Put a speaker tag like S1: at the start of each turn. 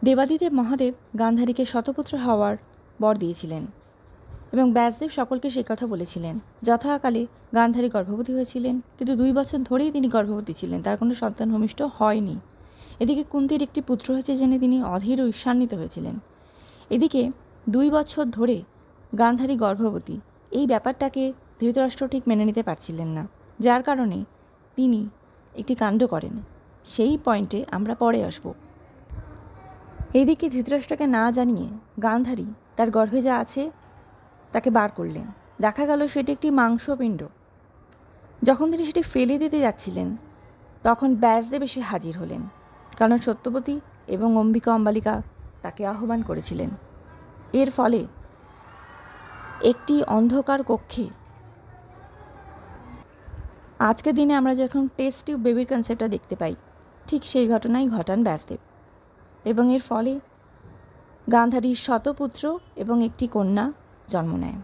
S1: দেবাদিদেব মহাদেব গান্ধারীকে শতপুত্র হওয়ার বর দিয়েছিলেন এবং ব্যাসদেব সকলকে সেই কথা বলেছিলেন। যথাকালে গান্ধারী গর্ভবতী হয়েছিলেন, কিন্তু 2 বছর ধরেই তিনি গর্ভবতী ছিলেন, তার কোনো সন্তান ভূমিষ্ঠ হয়নি। এদিকে কুন্তির একটি পুত্র হয়েছে জেনে তিনি অধীর ও ঈর্ষান্বিত হয়েছিলেন। এদিকে 2 বছর ধরে গান্ধারী গর্ভবতী, এই ব্যাপারটাকে ধৃতরাষ্ট্র ঠিক মেনে নিতে পারছিলেন না, যার কারণে তিনি একটি কাণ্ড করেন। সেই পয়েন্টে আমরা পরে আসব। এইদিকে ধৃতরাষ্ট্রকে না জানিয়ে গান্ধারী তার গর্ভে যা আছে তাকে বার করলেন। দেখা গেল সেটি একটি মাংসপিণ্ড। যখন তিনি সেটি ফেলে দিতে যাচ্ছিলেন তখন ব্যাসদেব এসে হাজির হলেন, কারণ সত্যবতী এবং অম্বিকা অম্বালিকা তাকে আহ্বান করেছিলেন। এর ফলে একটি অন্ধকার কক্ষে আজকের দিনে আমরা যখন টেস্ট টিউব বেবির কনসেপ্টটা দেখতে পাই, ঠিক সেই ঘটনাই ঘটান ব্যাসদেব, এবং এর ফলে গান্ধারীর শতপুত্র এবং একটি কন্যা জন্ম নেয়।